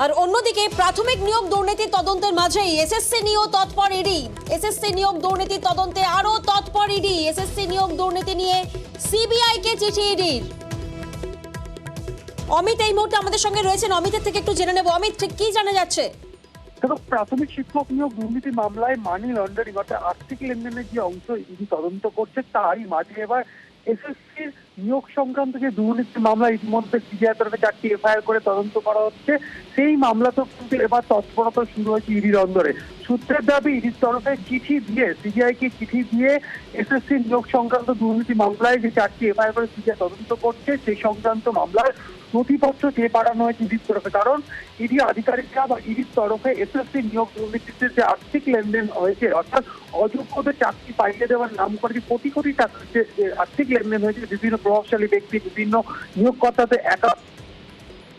আর অন্যদিকে প্রাথমিক নিয়োগ দুর্নীতি তদন্তের মাঝেই এসএসসি নিয়েও তৎপর ইডি। এসএসসি নিয়োগ দুর্নীতি তদন্তে আরো তৎপর ইডি। এসএসসি নিয়োগ দুর্নীতি নিয়ে সিবিআই কে চিঠি ইডির। অমিত এই মুহূর্তে আমাদের সঙ্গে রয়েছেন, অমিতের থেকে একটু জেনে নেব। অমিত, ঠিক কি জানা যাচ্ছে? প্রাথমিক শিক্ষক নিয়োগ দুর্নীতি মামলায় মানি লন্ডারিং অর্থাৎ আর্থিক লেনদেনের যে অংশ ইডি তদন্ত করছে, তারই মাঝে এবার এসএসসির নিয়োগ সংক্রান্ত যে দুর্নীতি মামলা ইতিমধ্যে সিবিআই তরফে 4টি এফআইআর করে তদন্ত করা হচ্ছে, সেই মামলাতেও কিন্তু এবার তৎপরতা শুরু হয়েছে ইডির অন্দরে। সূত্রের দাবি, ইডির তরফে চিঠি দিয়ে সিবিআই কে চিঠি দিয়ে এসএসসি নিয়োগ সংক্রান্ত দুর্নীতি মামলায় যে 4টি এফআইআর করে সিবিআই তদন্ত করছে, সেই সংক্রান্ত মামলার নথিপত্র চেয়ে পাঠানো হয়েছে ইডির তরফে। কারণ ইডি আধিকারিকরা বা ইডির তরফে এসএসসি নিয়োগ দুর্নীতিতে যে আর্থিক লেনদেন হয়েছে, অর্থাৎ অযোগ্যদের চাকরি পাইয়ে দেওয়ার নাম করে যে কোটি কোটি টাকা যে আর্থিক লেনদেন হয়েছে, বিভিন্ন প্রভাবশালী ব্যক্তি, বিভিন্ন নিয়োগকর্তাদের একা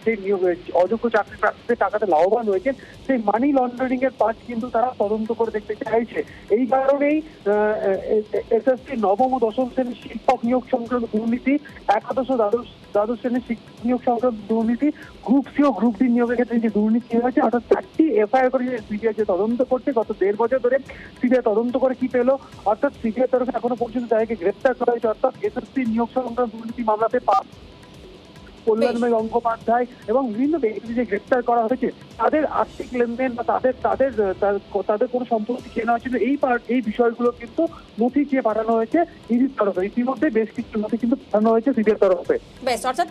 সেই নিয়োগ অযোগ্য চাকরি প্রার্থীদের টাকাতে লাভবান হয়েছে, সেই মানি লন্ডারিং এর পাঁচ কিন্তু তারা তদন্ত করে দেখতে চাইছে। এই কারণেই এসএসসি নবম ও দশম শ্রেণীর শিক্ষক নিয়োগ সংক্রান্ত দুর্নীতি, একাদশ ও দ্বাদশ শ্রেণীর শিক্ষক নিয়োগ সংক্রান্ত দুর্নীতি, গ্রুপ সি ও গ্রুপ ডি নিয়োগের ক্ষেত্রে যে দুর্নীতি হয়েছে, অর্থাৎ 4টি এফআইআর করে সিবিআই যে তদন্ত করছে, গত 1.5 বছর ধরে সিবিআই তদন্ত করে কি পেল, অর্থাৎ সিবিআই তরফে এখনো পর্যন্ত তাদেরকে গ্রেপ্তার করা হয়েছে। অর্থাৎ এসএসসি নিয়োগ সংক্রান্ত দুর্নীতি মামলাতে কল্যাণময় গঙ্গোপাধ্যায় এবং বিভিন্ন ব্যক্তি যে গ্রেপ্তার করা হয়েছে, তাদের আর্থিক লেনদেন বা তাদের কোনো সম্পত্তি কেনা হয়েছিল, এই বিষয়গুলো কিন্তু নথি চেয়ে পাঠানো হয়েছে ইডির তরফে। ইতিমধ্যে বেশ কিছু নথি কিন্তু পাঠানো হয়েছে সিবিআই তরফে। বেশ, অর্থাৎ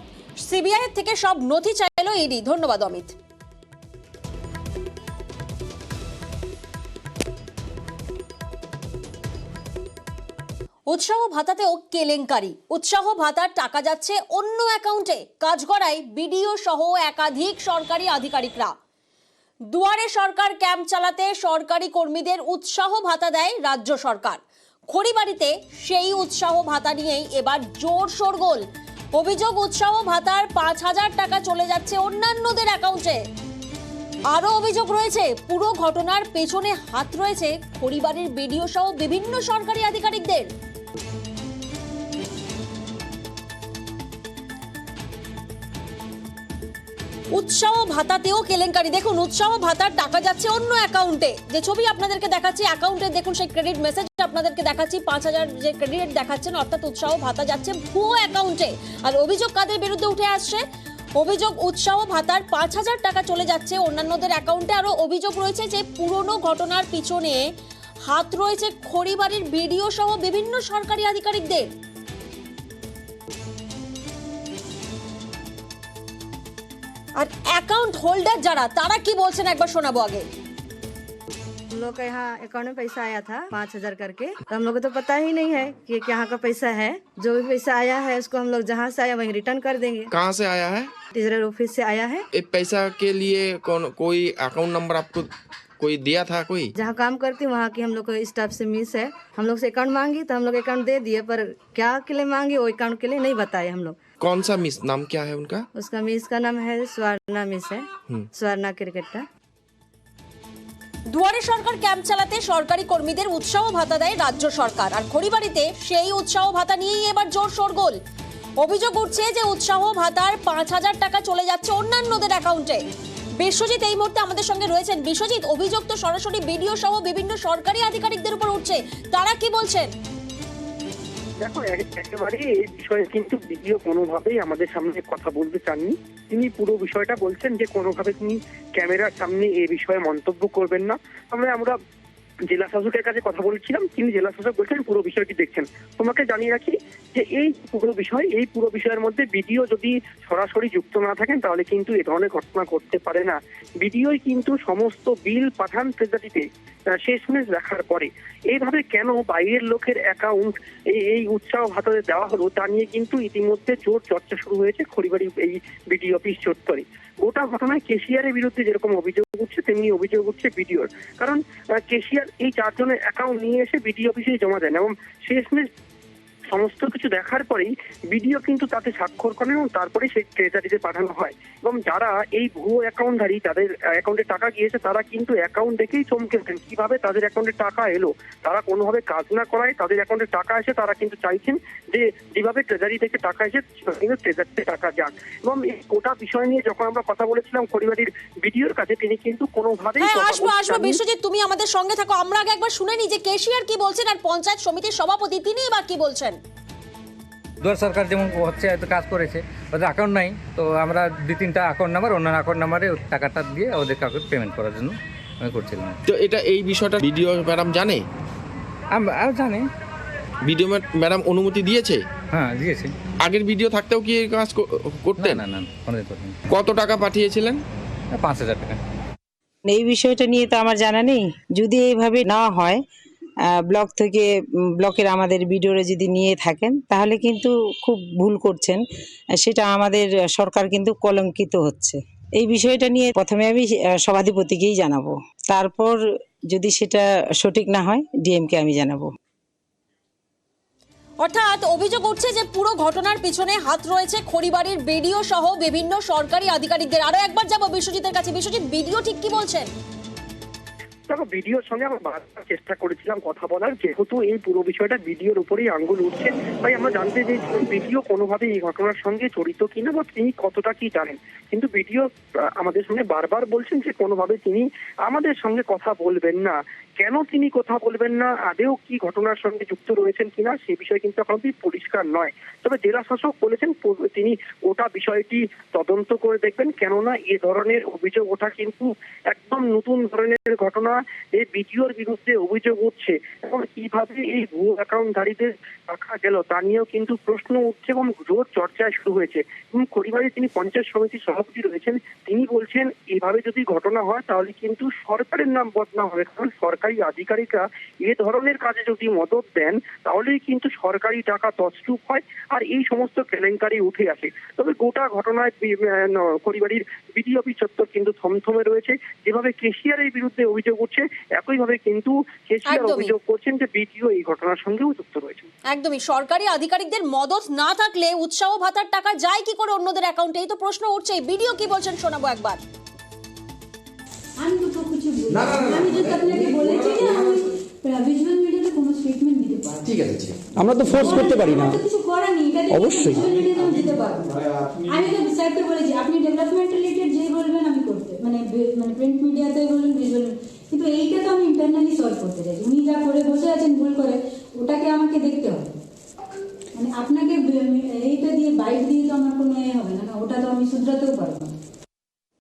সিবিআই থেকে সব নথি চাইলো ইডি। ধন্যবাদ অমিত। উৎসাহ ভাতাতেও কেলেঙ্কারি। উৎসাহ ভাতার টাকা যাচ্ছে অন্য অ্যাকাউন্টে। কাজ করায় বিডিও সহ একাধিক সরকারি আধিকারিকরা। দুয়ারে সরকার ক্যাম্প চালাতে সরকারি কর্মীদের উৎসাহ ভাতা দেয় রাজ্য সরকার। খড়িবাড়িতে সেই উৎসাহ ভাতা নিয়েই এবার জোর শোরগোল। অভিযোগ, উৎসাহ ভাতার 5,000 টাকা চলে যাচ্ছে অন্যান্যদের অ্যাকাউন্টে। আরো অভিযোগ রয়েছে, পুরো ঘটনার পেছনে হাত রয়েছে খড়িবাড়ির বিডিও সহ বিভিন্ন সরকারি আধিকারিকদের। উৎসাহ ভাতাতেও কেলেঙ্কারি। দেখুন, উৎসাহ ভাতার টাকা যাচ্ছে অন্য অ্যাকাউন্টে। যে ছবি আপনাদেরকে দেখাচ্ছি, অ্যাকাউন্টে দেখুন সেই ক্রেডিট মেসেজ আপনাদেরকে দেখাচ্ছি। 5,000 যে ক্রেডিট দেখাচ্ছেন, অর্থাৎ উৎসাহ ভাতা যাচ্ছে ভুয়ো অ্যাকাউন্টে। আর অভিযোগ কাদের বিরুদ্ধে উঠে আসছে? অভিযোগ, উৎসাহ ভাতার 5,000 টাকা চলে যাচ্ছে অন্যান্যদের অ্যাকাউন্টে। আরো অভিযোগ রয়েছে যে পুরনো ঘটনার পিছনে হাত রয়েছে খড়িবাড়ির বিডিও সহ বিভিন্ন সরকারি আধিকারিকদের। আর অ্যাকাউন্ট হোল্ডার যারা, তারা কি বলছেন একবার শোনাবো আগে। हम लोग का यहाँ अकाउंट में पैसा आया था 5,000 करके, तो हम लोग को तो पता ही नहीं है कि यहाँ का पैसा है। जो भी पैसा आया है उसको हम लोग जहाँ से आया वहीं रिटर्न कर देंगे। कहाँ से आया है? ट्रेजरर ऑफिस से आया है। ये पैसा के लिए कोई अकाउंट नंबर आपको कोई दिया था? कोई जहाँ काम करती वहाँ की हम लोग को स्टाफ से मिस है। हम लोग से अकाउंट मांगी तो हम लोग अकाउंट दे दिए, पर क्या के लिए मांगे वो अकाउंट के लिए नहीं बताए हम लोग। कौन सा मिस, नाम क्या है उनका? उसका मिस का नाम है स्वर्णा मिस है, स्वर्णा क्रिकेटर। দুয়ারে সরকার ক্যাম্প চালাতে সরকারি কর্মীদের উৎসাহ ভাতা দেয় রাজ্য সরকার। আর খড়িবাড়িতে সেই উৎসাহ ভাতা নিয়েই এবার জোর শোরগোল। অভিযোগ উঠছে যে উৎসাহ ভাতার 5,000 টাকা চলে যাচ্ছে অন্যান্যদের অ্যাকাউন্টে। বিশ্বজিৎ এই মুহূর্তে আমাদের সঙ্গে রয়েছেন। বিশ্বজিৎ, অভিযোগ তো সরাসরি বিডিও সহ বিভিন্ন সরকারি আধিকারিকদের উপর উঠছে, তারা কি বলছেন? দেখো, একেবারে এই বিষয়ে কিন্তু বিডিও কোনোভাবেই আমাদের সামনে কথা বলতে চাননি। তিনি পুরো বিষয়টা বলছেন যে কোনোভাবে তিনি ক্যামেরার সামনে এই বিষয়ে মন্তব্য করবেন না। আমরা জেলা শাসকের কাছে কথা বলছিলাম, তিনি জেলা শাসক বলছেন পুরো বিষয়টি দেখছেন। তোমাকে জানিয়ে রাখি যে এই পুরো বিষয়ের মধ্যে বিডিও যদি সরাসরি যুক্ত না থাকেন তাহলে কিন্তু এ ধরনের ঘটনা ঘটতে পারে না। বিডিওই কিন্তু সমস্ত বিল পাঠান ট্রেজারিতে শেষমেশ দেখার পরে। এইভাবে কেন বাইরের লোকের অ্যাকাউন্ট এই উৎসাহ ভাতাতে দেওয়া হলো তা নিয়ে কিন্তু ইতিমধ্যে জোর চর্চা শুরু হয়েছে খড়িবাড়ি এই বিডি অফিস চত্বরে। গোটা ঘটনায় কেশিয়ারের বিরুদ্ধে যেরকম অভিযোগ উঠছে, তেমনি অভিযোগ উঠছে বিডিওর। কারণ কেশিয়ার এই 4 জনের অ্যাকাউন্ট নিয়ে এসে বিডি অফিসে জমা দেন এবং শেষমেশ সমস্ত কিছু দেখার পরেই বিডিও কিন্তু তাতে স্বাক্ষর করেন এবং তারপরে সেই ট্রেজারিতে পাঠানো হয়। এবং যারা এই ভুয়ো অ্যাকাউন্টধারী, তাদের অ্যাকাউন্টে টাকা গিয়েছে, তারা কিন্তু অ্যাকাউন্ট দেখেই চমকে ওঠেন কিভাবে তাদের অ্যাকাউন্টে টাকা এলো। তারা কোনোভাবে কাজ না করায় তাদের অ্যাকাউন্টে টাকা এসে তারা কিন্তু চাইছেন যে যেভাবে ট্রেজারি থেকে টাকা এসে কিন্তু ট্রেজারিতে টাকা যাক। এবং এই গোটা বিষয় নিয়ে যখন আমরা কথা বলেছিলাম খড়িবাড়ির বিডিওর কাছে, তিনি কিন্তু কোনোভাবেই হ্যাঁ, আসবো বিশ্বজিৎ, তুমি আমাদের সঙ্গে থাকো। আমরা আগে একবার শুনে নি যে কেশিয়ার কি বলছেন আর পঞ্চায়েত সমিতির সভাপতি তিনি এবার কি বলছেন। দুয়ার সরকার যেমন হচ্ছে হয়তো কাজ করেছে, ওদের অ্যাকাউন্ট নাই, তো আমরা 2-3টা অ্যাকাউন্ট নাম্বার, অন্য অ্যাকাউন্ট নাম্বারে টাকাটা দিয়ে ওদের কাউকে পেমেন্ট করার জন্য আমি করছিলাম। তো এটা এই বিষয়টা ভিডিও ম্যাডাম জানে? আমরা জানি। ভিডিও ম্যাডাম অনুমতি দিয়েছে? হ্যাঁ, দিয়েছি। আগের ভিডিও থাকতেও কি এই কাজ করতেন? না, কোনোদিন করিনি। কত টাকা পাঠিয়েছিলেন? 5,000 টাকা। এই বিষয়টা নিয়ে তো আমার জানা নেই। যদি এইভাবে না হয়, ব্লক থেকে, ব্লকের আমাদের বিডিওরা যদি নিয়ে থাকেন, তাহলে কিন্তু খুব ভুল করছেন। সেটা আমাদের সরকার কিন্তু কলঙ্কিত হচ্ছে। এই বিষয়টা নিয়ে প্রথমে আমি সভাধিপতিকেই জানাবো, তারপর যদি সেটা সঠিক না হয় ডিএমকে আমি জানাবো। অর্থাৎ অভিযোগ উঠছে যে পুরো ঘটনার পিছনে হাত রয়েছে খড়িবাড়ির বিডিও সহ বিভিন্ন সরকারি আধিকারিকদের। আরো একবার যাবো বিশ্বজিতের কাছে। বিশ্বজিৎ, বিডিও ঠিক কি বলছেন? দেখো, বিডিওর সঙ্গে আমরা বারবার চেষ্টা করেছিলাম কথা বলার, যেহেতু এই পুরো বিষয়টা বিডিওর উপরেই আঙ্গুল উঠছে, তাই আমরা জানতে চেয়েছিলাম বিডিও কোনোভাবে এই ঘটনার সঙ্গে জড়িত কিনা বা তিনি কতটা কি জানেন। কিন্তু বিডিও আমাদের সঙ্গে বারবার বলছেন যে কোনোভাবে তিনি আমাদের সঙ্গে কথা বলবেন না। কেন তিনি কথা বলবেন না, আদেও কি ঘটনার সঙ্গে যুক্ত রয়েছেন কিনা সে বিষয় কিন্তু এখন পরিষ্কার নয়। তবে জেলা শাসক বলেছেন তিনি গোটা বিষয়টি তদন্ত করে দেখবেন, কেননা এ ধরনের অভিযোগ ওঠা কিন্তু একদম নতুন ধরনের ঘটনা। এই বিডিওর বিরুদ্ধে অভিযোগ উঠছে এবং কিভাবে এই ভুয়ো অ্যাকাউন্টধারীদের টাকা গেল তা নিয়েও কিন্তু প্রশ্ন উঠছে এবং জোর চর্চায় শুরু হয়েছে। এবং খড়িবাড়ি তিনি পঞ্চায়েত সমিতির সভাপতি রয়েছেন, তিনি বলছেন এভাবে যদি ঘটনা হয় তাহলে কিন্তু সরকারের নাম বদনাম হবে। কারণ সরকারি আধিকারিকরা এ ধরনের কাজে যদি মদত দেন তাহলেই কিন্তু সরকারি টাকা তছরূপ হয় আর এই সমস্ত কেলেঙ্কারি উঠে আসে। তবে গোটা ঘটনায় খড়িবাড়ির বিডিও অফিস চত্বর কিন্তু থমথমে রয়েছে। যেভাবে কেশিয়ারের বিরুদ্ধে অভিযোগ উঠছে, একইভাবে কিন্তু কেশিয়ার অভিযোগ করছেন যে বিডিও এই ঘটনার সঙ্গেও যুক্ত রয়েছে। একদমই, সরকারি আধিকারিকদের মদত না থাকলে উৎসাহ ভাতার টাকা যায় কি করে অন্যদের অ্যাকাউন্টে, এই তো প্রশ্ন উঠছে। বিডিও কি বলছেন শোনাবো একবার। আমি তো কিছু বলছি, আমি জাস্ট আপনাকে বলেছি যে আমি ভিজুয়াল মিডিয়াতে কোনো স্টেটমেন্ট দিতে পারবো। ঠিক আছে, আমরা তো ফোর্স করতে পারি না, কিছু করার নেই, এটা অবশ্যই ভিজুয়াল মিডিয়াতে আমি দিতে পারবো। আমি তো স্যারকে বলেছি আপনি ডেভেলপমেন্ট রিলেটেড যেই বলবেন আমি করতে, মানে প্রিন্ট মিডিয়াতে বলবেন, ভিজুয়াল, কিন্তু এইটা তো আমি ইন্টারনালি সলভ করতে চাইছি। উনি যা করে বসে আছেন ভুল করে, ওটাকে আমাকে দেখতে হবে। মানে আপনাকে এইটা দিয়ে বাইট দিয়ে তো আমার কোনো হবে না, ওটা তো আমি শুধরাতেও পারবো না।